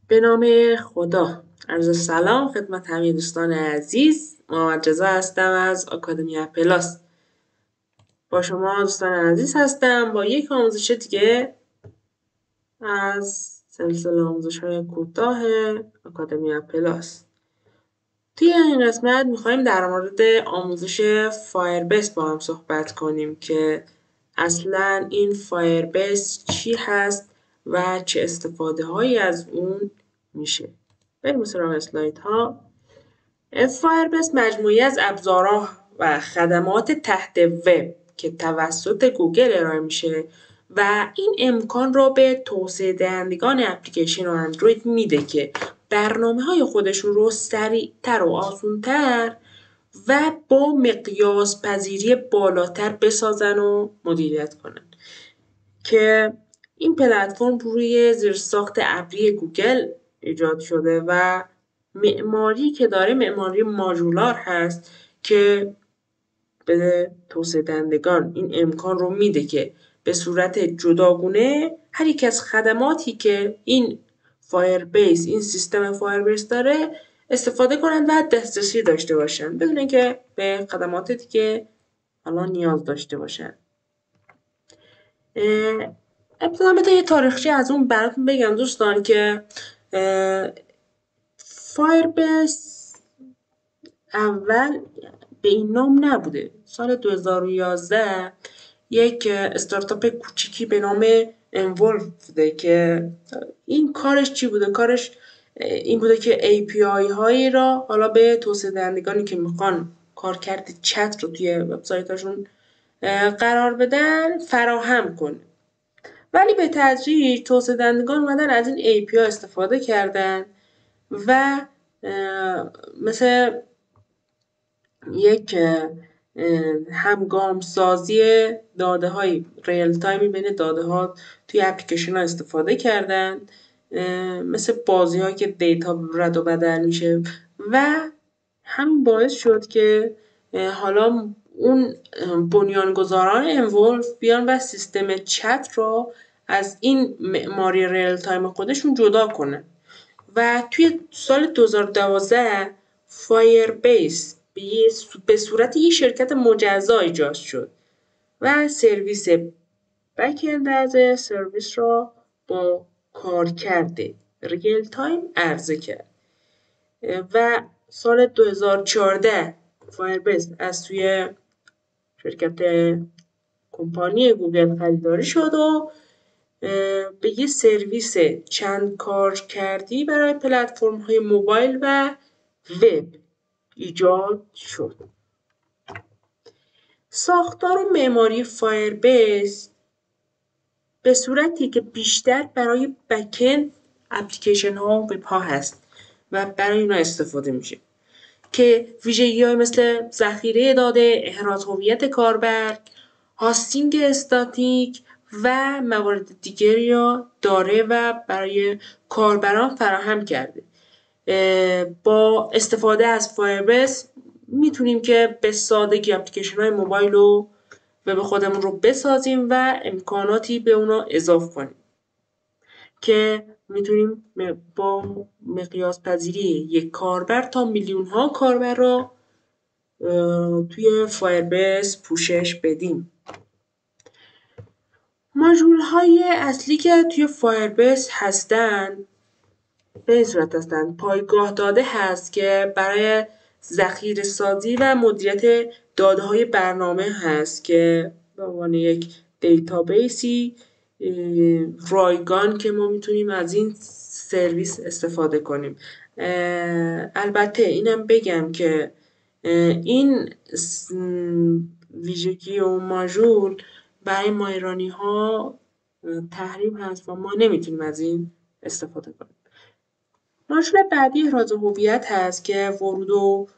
به نام خدا. عرض سلام خدمت همه دوستان عزیز. محمد رضا هستم از آکادمی پلاس. با شما دوستان عزیز هستم با یک آموزش دیگه از سلسله آموزش‌های کوتاه آکادمی پلاس. توی این قسمت می‌خوایم در مورد آموزش فایربیس با هم صحبت کنیم که اصلاً این فایربیس چی هست و چه استفاده‌هایی از اون میشه. بریم سراغ اسلایدها. فایربیس مجموعه‌ای از ابزارها و خدمات تحت وب که توسط گوگل ارائه میشه و این امکان را به توسعه دهندگان اپلیکیشن و اندروید میده که برنامه‌های خودشون رو سریعتر و آسان‌تر و با مقیاس پذیری بالاتر بسازن و مدیریت کنن که این پلتفرم روی زیرساخت ابری گوگل ایجاد شده و معماری که داره معماری ماژولار هست که به توسعه دهندگان این امکان رو میده که به صورت جداگونه هر یک از خدماتی که این فایربیس این سیستم فایربیس داره استفاده کنند و دسترسی داشته باشن بدون اینکه به خدمات دیگه حالا نیاز داشته باشن. ابتدا بذار یه تاریخچه از اون براتون بگم دوستان که فایربیس اول به این نام نبوده. سال 2011 یک استارتاپ کوچیکی به نام انولف بوده که این کارش چی بوده؟ کارش این بوده که API هایی را حالا به توسعه دهندگانی که میخوان کارکرد چت رو توی وبسایتاشون قرار بدن فراهم کنه. ولی به تدریج توسعه دهندگان اومدن از این API استفاده کردن و مثل یک همگام سازی داده های ریل تایمی بین داده ها توی اپلیکیشن ها استفاده کردن، مثل بازی ها که دیتا رد و بدل میشه و همین باعث شد که حالا اون بنیانگذاران انولف بیان و سیستم چت رو از این معماری ریل تایم خودشون جدا کنن و توی سال 2012 فایربیس به صورت یک شرکت مجزا ایجاد شد و سرویس بک‌اند از سرویس را با کارکرد ریل تایم عرضه کرد و سال 2014 فایربیس از توی شرکت کمپانی گوگل خریداری شد و به یه سرویس چند کارکردی برای پلتفرم های موبایل و وب ایجاد شد. ساختار و معماری فایربیس به صورتی که بیشتر برای بک‌اند اپلیکیشن ها و وب ها هست و برای اونا استفاده میشه که ویژگی‌های مثل ذخیره داده، احراز هویت کاربر، هاستینگ استاتیک و موارد دیگری را داره و برای کاربران فراهم کرده. با استفاده از فایربیس میتونیم که به سادگی اپلیکیشن های موبایل و وب خودمون رو بسازیم و امکاناتی به اونا اضافه کنیم که میتونیم با مقیاس پذیری یک کاربر تا میلیون ها کاربر را توی فایربیس پوشش بدیم. ماژول های اصلی که توی فایربیس هستن به این صورت هستن: پایگاه داده هست که برای ذخیره سازی و مدیریت داده های برنامه هست که به عنوان یک دیتابیسی رایگان که ما میتونیم از این سرویس استفاده کنیم. البته اینم بگم که این ویژگی و ماژول برای ما ایرانی ها تحریم هست و ما نمیتونیم از این استفاده کنیم. ماژول بعدی احراز هویت هست که ورود و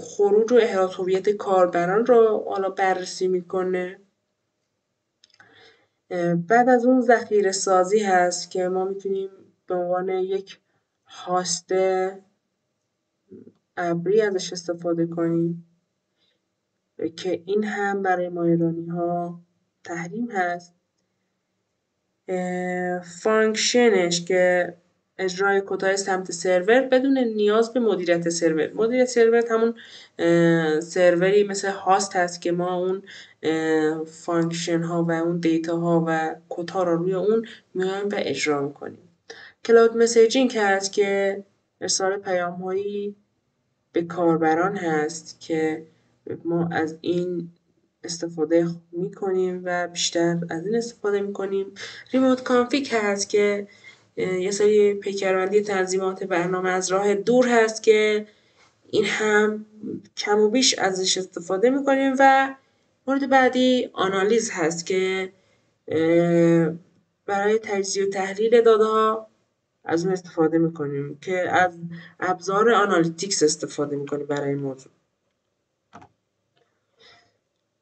خروج و احراز هویت کاربران رو حالا بررسی میکنه. بعد از اون ذخیره سازی هست که ما میتونیم به عنوان یک هاست ابری ازش استفاده کنیم. که این هم برای ما ایرانی ها تحریم هست. فانکشنش که اجرای کدهای سمت سرور بدون نیاز به مدیریت سرور. مدیریت سرور همون سروری مثل هاست هست که ما اون فانکشن ها و اون دیتا ها و کدها رو روی اون میایم و اجرا میکنیم. کلاود مسیجینگ هست که ارسال پیام هایی به کاربران هست که ما از این استفاده میکنیم و بیشتر از این استفاده میکنیم. ریموت کانفیگ هست که یه سری پیکربندی تنظیمات برنامه از راه دور هست که این هم کم و بیش ازش استفاده میکنیم. و مورد بعدی آنالیز هست که برای تجزیه و تحلیل داده ها از اون استفاده میکنیم که از ابزار آنالیتیکس استفاده میکنیم برای این موضوع.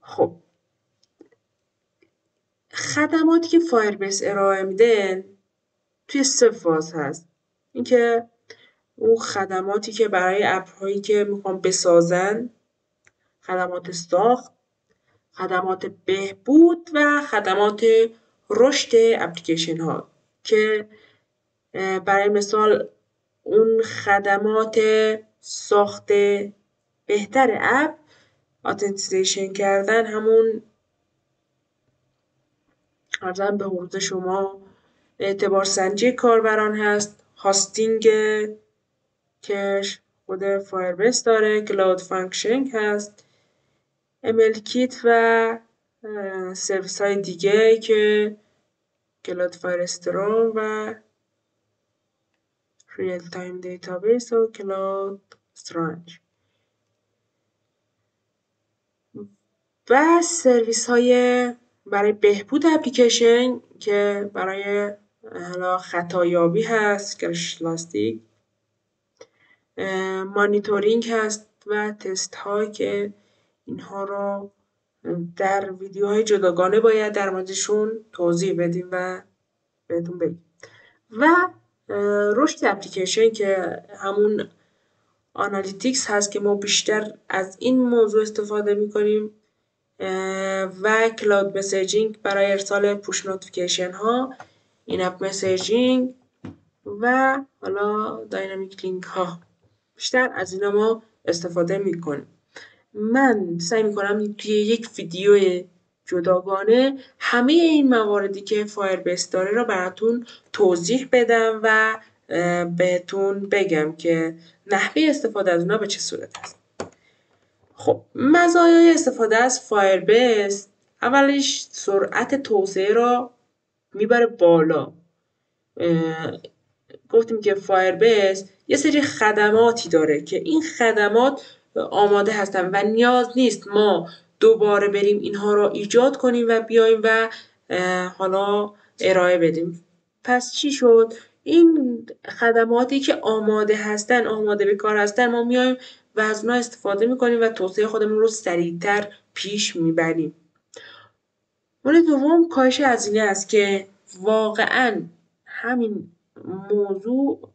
خب خدماتی که فایربیس ارائه میده توی 3 فاز هست. اینکه اون خدماتی که برای اپ‌هایی که میخوان بسازن، خدمات ساخت، خدمات بهبود و خدمات رشد اپلیکیشن ها که برای مثال اون خدمات ساخت بهتر اپ، اتنتیکیشن کردن، همون ارزم به حضور شما اعتبار سنجی کاربران هست، هاستینگ که خود فایربیس داره، کلاود فانکشنینگ هست، ML کیت و سرویس های دیگه که کلاود فایرسترام و ریل تایم دیتابیس و کلاود استرانج و سرویس های برای بهبود اپلیکیشن که برای حالا خطایابی هست، کرش لاستیک، مانیتورینگ هست و تست ها که اینها رو در ویدیوهای جداگانه باید در موردشون توضیح بدیم و بهتون بگیم. و رشد اپلیکیشن که همون آنالیتیکس هست که ما بیشتر از این موضوع استفاده میکنیم و کلاود مسیجینگ برای ارسال پوش نوتیفیکیشن ها، این اپ مسیجینگ و حالا داینامیک لینک ها. بیشتر از اینا ما استفاده میکنیم. من سعی میکنم توی یک ویدیو جداگانه همه این مواردی که فایربیس داره را براتون توضیح بدم و بهتون بگم که نحوه استفاده از اونا به چه صورت است. خب مزایای استفاده از فایربیس، اولش سرعت توسعه را میبره بالا. گفتیم که فایربیس یه سری خدماتی داره که این خدمات آماده هستن و نیاز نیست ما دوباره بریم اینها را ایجاد کنیم و بیایم و حالا ارائه بدیم. پس چی شد؟ این خدماتی که آماده هستن، آماده به کار هستن، ما میایم و از اونها استفاده میکنیم و توسعه خودمون رو سریعتر پیش میبریم. مورد دوم کاهش هزینه است که واقعاً همین موضوع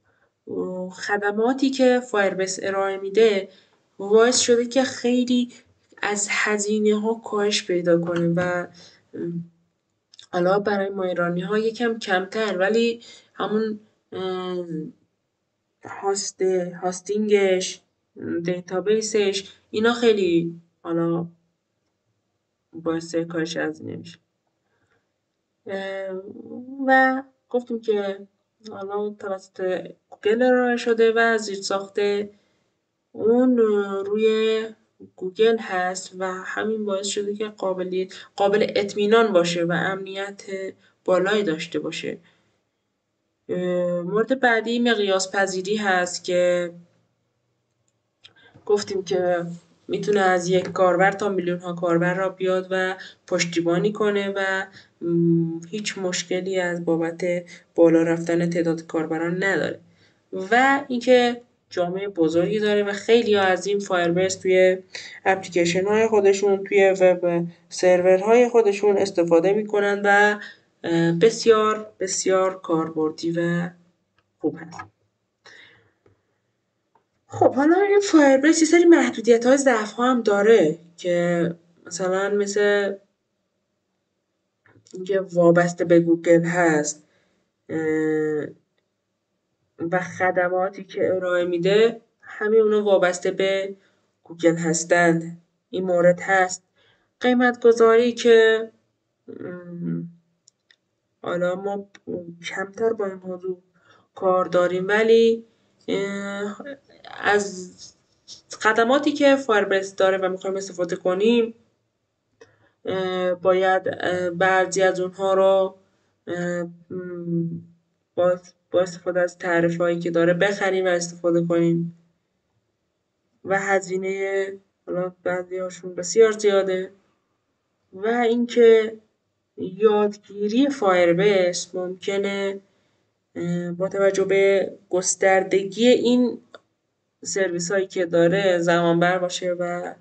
خدماتی که فایربیس ارائه میده باعث شده که خیلی از هزینه ها کاهش پیدا کنه و حالا برای ما ایرانی ها یکم کمتر، ولی همون هاستینگش، دیتابیسش، اینا خیلی حالا باعث کاهش هزینه میشه. و گفتیم که حالا توسط گوگل ارائه شده و زیرساخت اون روی گوگل هست و همین باعث شده که قابل اطمینان باشه و امنیت بالایی داشته باشه. مورد بعدی مقیاس پذیری هست که گفتیم که میتونه از یک کاربر تا میلیون ها کاربر را بیاد و پشتیبانی کنه و هیچ مشکلی از بابت بالا رفتن تعداد کاربران نداره. و اینکه جامعه بزرگی داره و خیلی ها از این فایربیس توی اپلیکیشن های خودشون، توی وب سرورهای خودشون استفاده میکنن و بسیار بسیار کاربردی و خوب هست. خب حالا این فایربیس یه سری محدودیت های ضعف ها هم داره که مثلا مثل اینکه وابسته به گوگل هست و خدماتی که ارائه میده همه اونا وابسته به گوگل هستند. این مورد هست. قیمت گذاری که حالا ما کمتر با این موضوع کار داریم، ولی از خدماتی که فایربیس داره و میخوایم استفاده کنیم باید بعضی از اونها رو با استفاده از تعرفه هایی که داره بخریم و استفاده کنیم و هزینه حالا بعضی هاشون بسیار زیاده. و اینکه یادگیری فایربیس ممکنه با توجه به گستردگی این سرویس هایی که داره زمان بر باشه و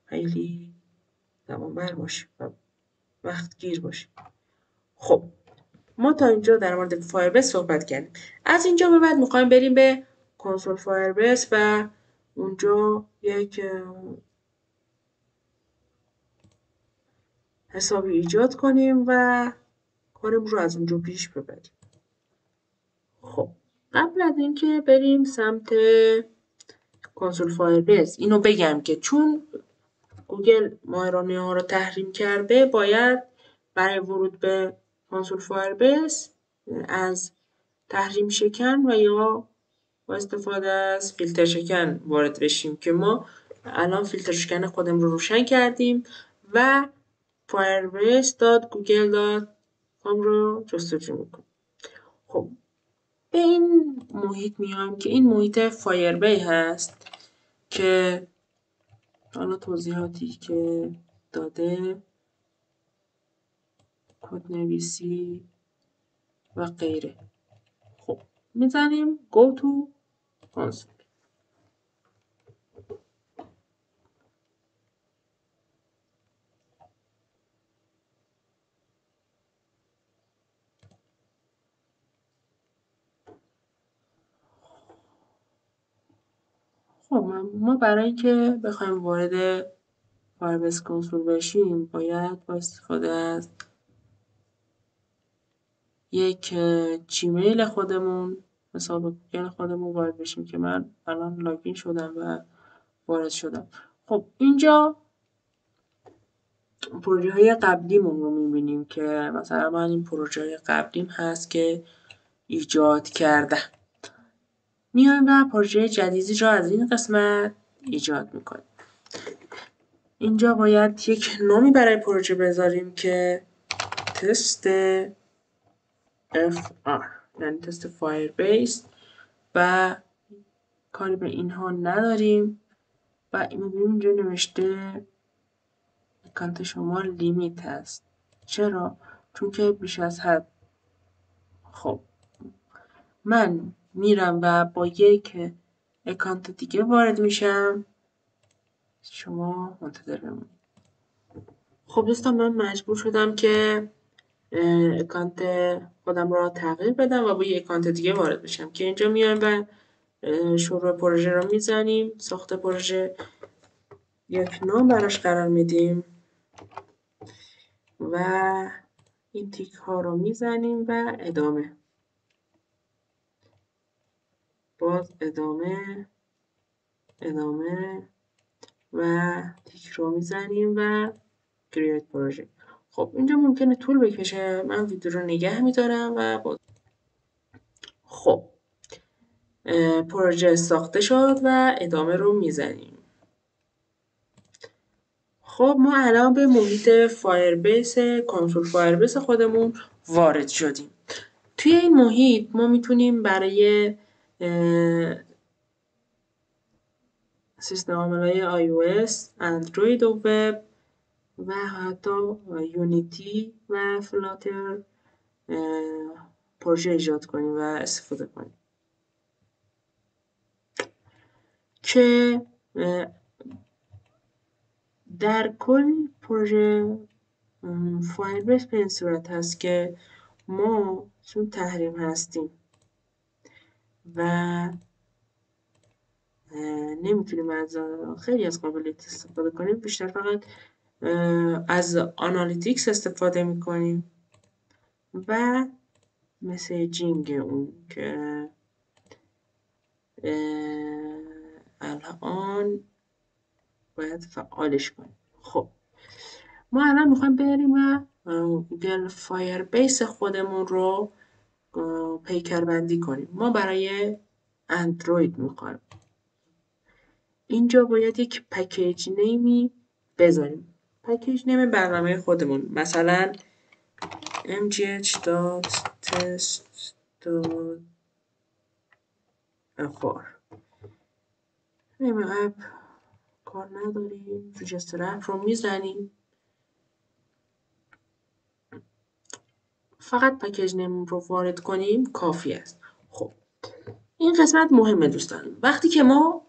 خیلی زمان بر باشه و وقت گیر باشه. خب ما تا اینجا در مورد فایربیس صحبت کردیم. از اینجا به بعد میخوایم بریم به کنسول فایربیس و اونجا یک حسابی ایجاد کنیم و کارم رو از اونجا پیش ببریم. خب قبل از اینکه بریم سمت کنسول فایربیس اینو بگم که چون گوگل ماهرانه ها رو تحریم کرده باید برای ورود به کنسول فایربیس از تحریم شکن و یا با استفاده از فیلتر شکن وارد بشیم که ما الان فیلتر شکن خودم رو روشن کردیم و firebase.google.com رو جستجو میکنیم. خب به این محیط میایم که این محیط فایربی هست که حالا توضیحاتی که داده کدنویسی و غیره. خب میزنیم go to console. خب ما برای اینکه بخوایم وارد فایربیس کنسول بشیم باید با استفاده از یک جیمیل خودمون حساب گوگل خودمون وارد بشیم که من الان لاگین شدم و وارد شدم. خب اینجا پروژه های قبلیمون رو میبینیم که مثلا من این پروژه های قبلیم هست که ایجاد کردم. میایم و پروژه جدیدی را از این قسمت ایجاد میکنیم. اینجا باید یک نامی برای پروژه بذاریم که تست FR یعنی تست فایربیس و کاری به اینها نداریم و میبینیم اینجا نوشته اکانت شما لیمیت هست. چرا؟ چون که بیش از حد. خب من میرم و با یک اکانت دیگه وارد میشم. شما منتظر بمونید. خب دوستان من مجبور شدم که اکانت خودم را تغییر بدم و با یک اکانت دیگه وارد بشم که اینجا میایم و شروع پروژه رو میزنیم. ساخت پروژه یک نام براش قرار میدیم و این تیک ها رو میزنیم و ادامه. باز ادامه و تیک رو میزنیم و کرییت پروژه. خب اینجا ممکنه طول بکشه. من ویدیو رو نگه میدارم و باز. خب پروژه ساخته شد و ادامه رو میزنیم. خب ما الان به محیط فایربیس کنسول فایربیس خودمون وارد شدیم. توی این محیط ما میتونیم برای سیستم عاملهای iOS، اندروید و وب و حتی یونیتی و فلاتر پروژه ایجاد کنیم و استفاده کنیم که در کل پروژه فایربیس به این صورت هست که ما چون تحریم هستیم و نمیتونیم از خیلی از قابلیت استفاده کنیم، بیشتر فقط از آنالیتیکس استفاده میکنیم و مسیجینگ اون که الان باید فعالش کنیم. خب ما الان میخوایم بریم و گوگل فایر بیس خودمون رو پیکربندی کنیم. ما برای اندروید میخوایم. اینجا باید یک پکیج نیمی بذاریم. پکیج نیم برنامه خودمون، مثلا mgh.test.4 نیم اپ کار نداریم، رجیستر اپ رو میزنیم. فقط پکیج نیم رو وارد کنیم کافی است. خب این قسمت مهمه دوستان. وقتی که ما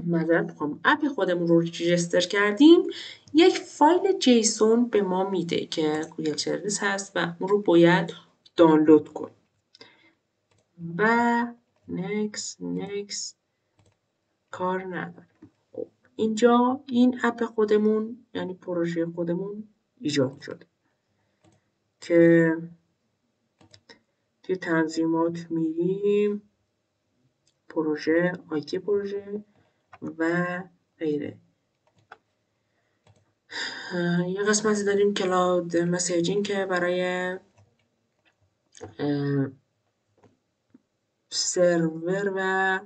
معذرت میخوام اپ خودمون رو رجیستر کردیم، یک فایل جیسون به ما میده که گوگل سرویس هست و اون رو باید دانلود کنیم و next کار نداره. خب اینجا این اپ خودمون یعنی پروژه خودمون ایجاد شده که توی تنظیمات میریم، پروژه، آیدی پروژه و غیره. یه قسمتی داریم کلاود مسیجینگ که برای سرور و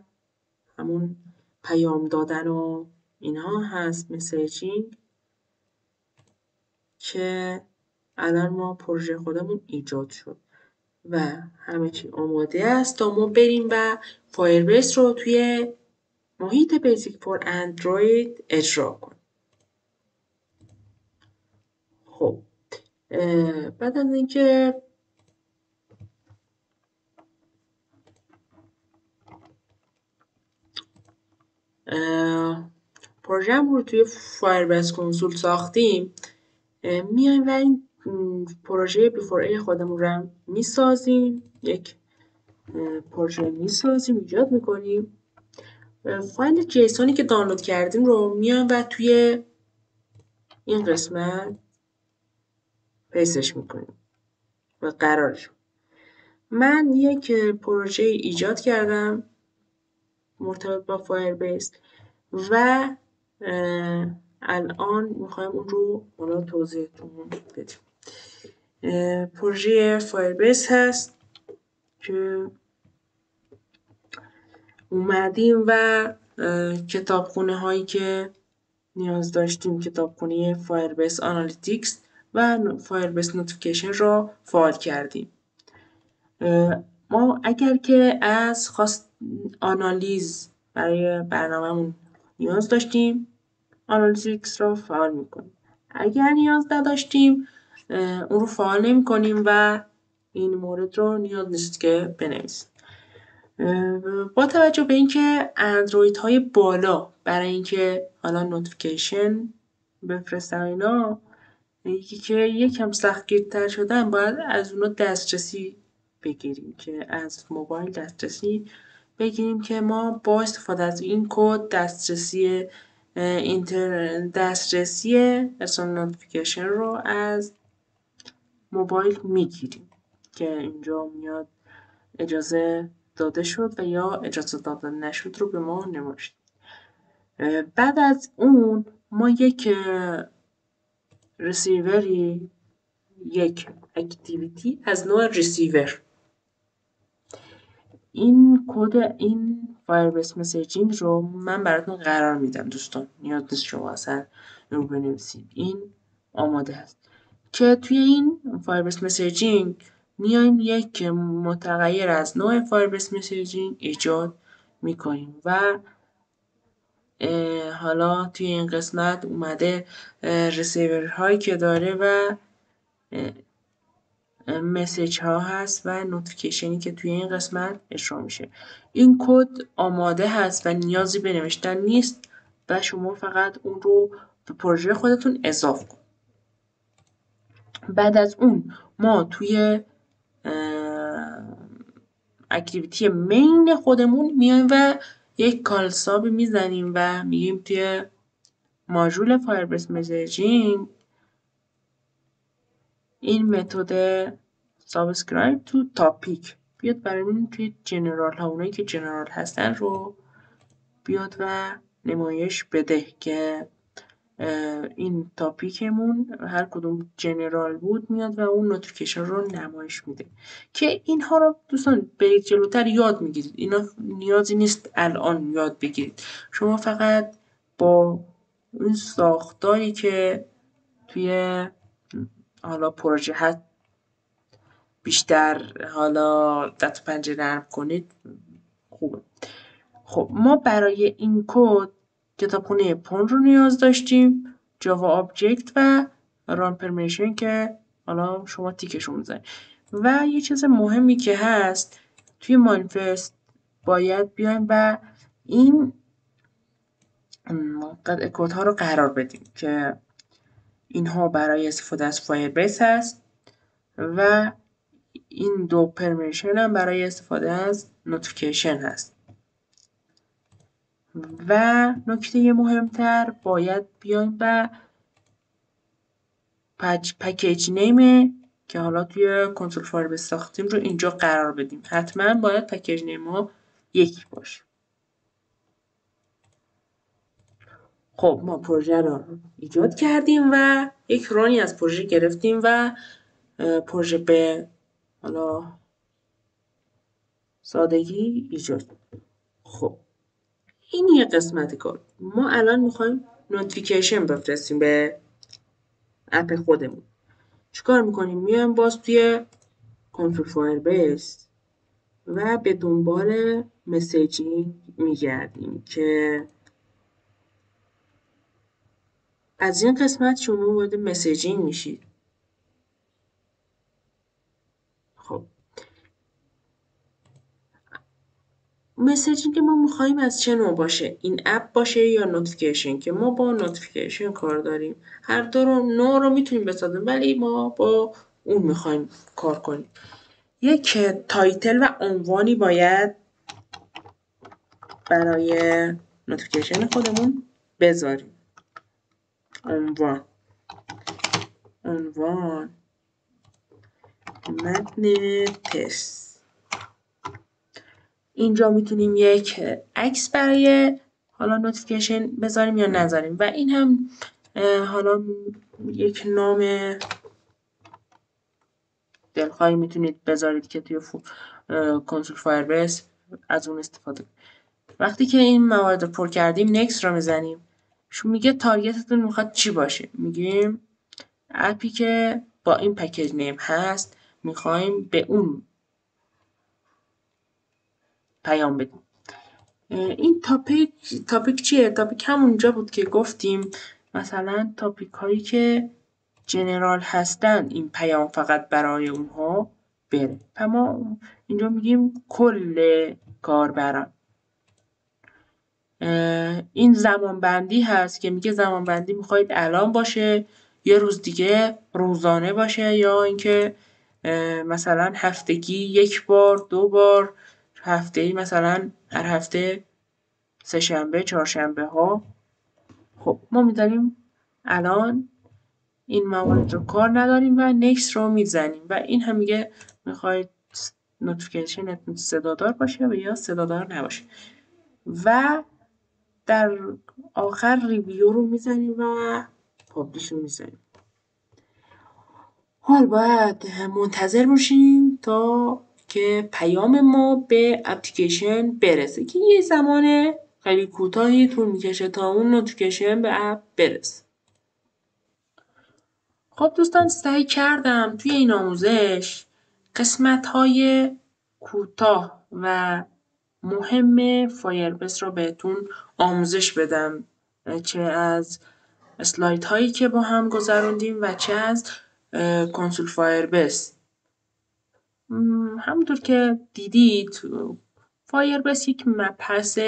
همون پیام دادن و اینها هست. مسیجینگ که الان ما پروژه خودمون ایجاد شد و همه چی آماده است تا ما بریم و فایربیس رو توی محیط بیسیک فور اندروید اجرا کنیم. خب بعد از اینکه پروژه رو توی فایربیس کنسول ساختیم، میایم و این پروژه بیفور ای خودمون رو میسازیم. یک پروژه میسازیم، ایجاد میکنیم. فایل جیسونی که دانلود کردیم رو میایم و توی این قسمت پیستش میکنیم و قرارش. من یک پروژه ایجاد کردم مرتبط با فایربیس و الان میخوایم اون رو حالا توضیحتون بدیم. پروژه فایربیس هست که اومدیم و کتابخونه هایی که نیاز داشتیم، کتابخونه فایربیس آنالیتیکس و فایربیس نوتیفیکیشن را فعال کردیم. ما اگر که از خواست آنالیز برای برنامه‌مون نیاز داشتیم، آنالیتیکس را فعال میکنیم. اگر نیاز نداشتیم اون رو فعال نمی کنیم و این مورد رو نیاز نیست که بنویسیم. با توجه به اینکه اندروید های بالا برای اینکه حالا نوتیفیکیشن بفرستن اینا یکی که یکم سختگیرتر شدن، باید از اونا دسترسی بگیریم که از موبایل دسترسی بگیریم که ما با استفاده از این کد دسترسی ارسال نوتیفیکیشن رو از موبایل میگیریم که اینجا میاد اجازه داده شد و یا اجازه داده نشد رو به ما نمایش. بعد از اون ما یک ریسیوری، یک اکتیویتی از نوع ریسیور، این کد این فایربیس مسیجینگ رو من براتون قرار میدم دوستان، نیاز نیست شما اصلا رو بنویسید، این آماده است که توی این فایربیس مسیجینگ میایم یک متغیر از نوع فایربیس مسیجینگ ایجاد میکنیم و حالا توی این قسمت اومده ریسیور هایی که داره و مسیج ها هست و نوتیفیکیشنی که توی این قسمت اجرا میشه. این کد آماده هست و نیازی به نوشتن نیست و شما فقط اون رو به پروژه خودتون اضافه کن. بعد از اون ما توی اکتیویتی مین خودمون میایم و یک کال ساب میزنیم و میگیم توی ماژول فایربس مسیجینگ این متد سابسکرایب تو تاپیک بیاد برامون توی جنرال ها، اونایی که جنرال هستن رو بیاد و نمایش بده که این تاپیکمون هر کدوم جنرال بود میاد و اون نوتیفیکیشن رو نمایش میده که اینها رو دوستان برید جلوتر یاد میگیرید. اینا نیازی نیست الان یاد بگیرید، شما فقط با این ساختاری که توی حالا پروژه هست بیشتر حالا دست و پنجه نرم کنید خوبه. خب ما برای این کد کتابخونه پون رو نیاز داشتیم، جاوا آبجکت و ران پرمیشن که حالا شما تیکشون میزنید. و یه چیز مهمی که هست توی مانیفست باید بیایم و این کدها رو قرار بدیم که اینها برای استفاده از فایربیس هست و این دو پرمیشن هم برای استفاده از نوتیفیکیشن هست. و نکته مهمتر باید بیایم و پکیج نیم که حالا توی کنسول فایربیس ساختیم رو اینجا قرار بدیم. حتما باید پکیج نیم ها یکی باشه. خب ما پروژه رو ایجاد کردیم و یک رانی از پروژه گرفتیم و پروژه به حالا سادگی ایجاد. خب این یه قسمت کار. ما الان میخوایم نوتیفیکیشن بفرستیم به اپ خودمون. چیکار میکنیم؟ میایم باز توی کنسول فایربیس و به دنبال مسیجینگ میگردیم که از این قسمت شما وارد مسیجینگ میشید. خب مسیجینگ که ما میخوایم از چه نوع باشه؟ این اپ باشه یا نوتیفیکیشن؟ که ما با نوتیفیکیشن کار داریم. هر دو نوع رو میتونیم بسازیم ولی ما با اون میخوایم کار کنیم. یک تایتل و عنوانی باید برای نوتیفیکیشن خودمون بذاریم. عنوان متن تست. اینجا میتونیم یک عکس برای حالا نوتیفیکیشن بذاریم یا نذاریم و این هم حالا یک نام دلخواهی میتونید بذارید که توی کنسول فایربیس از اون استفاده کنید. وقتی که این موارد رو پر کردیم نکست رو میزنیم. شما میگه تارگتتون میخواد چی باشه؟ میگیم اپی که با این پکیج نیم هست میخوایم به اون پیام بدیم. این تاپیک چیه؟ تاپیک همونجا بود که گفتیم مثلا تاپیک هایی که جنرال هستن این پیام فقط برای اونها بره. ما اینجا میگیم کل کاربران. این زمان بندی هست که میگه زمان بندی میخواید الان باشه، یه روز دیگه روزانه باشه، یا اینکه مثلا هفتگی یک بار، 2 بار، هفته‌ای مثلا هر هفته سه شنبه، چهارشنبه ها. خب ما میذاریم الان این موارد رو کار نداریم و نکست رو میزنیم و این هم میگه میخواید نوتیفیکیشنتون صدادار باشه و یا صدادار نباشه و در آخر ریویو رو میزنیم و پابلیش رو میزنیم. حال باید منتظر باشیم تا که پیام ما به اپلیکیشن برسه که یه زمان خیلی کوتاهی طول میکشه تا اون نوتیفیکیشن به اپ برسه. خب دوستان سعی کردم توی این آموزش قسمت‌های کوتاه و مهم فایربس رو بهتون آموزش بدم، چه از اسلاید هایی که با هم گذروندیم و چه از کنسول فایربس. همونطور که دیدید فایربس یک مبحث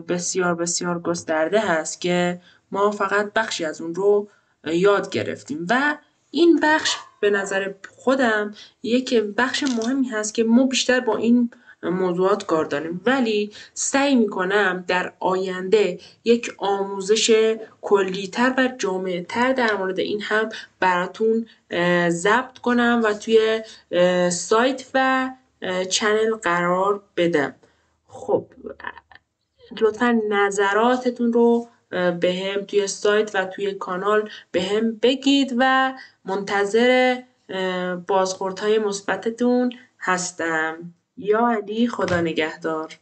بسیار بسیار گسترده هست که ما فقط بخشی از اون رو یاد گرفتیم و این بخش به نظر خودم یک بخش مهمی هست که ما بیشتر با این موضوعات کار داریم، ولی سعی میکنم در آینده یک آموزش کلیتر و جامعتر در مورد این هم براتون ضبط کنم و توی سایت و چنل قرار بدم. خب لطفا نظراتتون رو به هم توی سایت و توی کانال به هم بگید و منتظر بازخوردهای مثبتتون هستم. یا علی، خدا نگهدار.